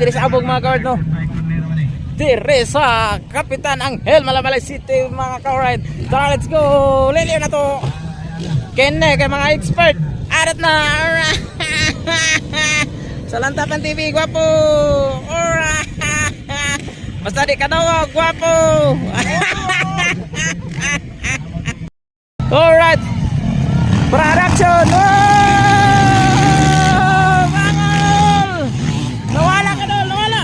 diri sa abog mga ka-ride no. Diri sa Kapitan Angel Malabalay City mga ka-ride. Tara, let's go. Liliw na to. Kene kay mga expert. Arat na. Sa Lantapan TV, gwapo. Basta di ka daw, gwapo. Alright. Production. Bangol. Nawala ka daw, nawala.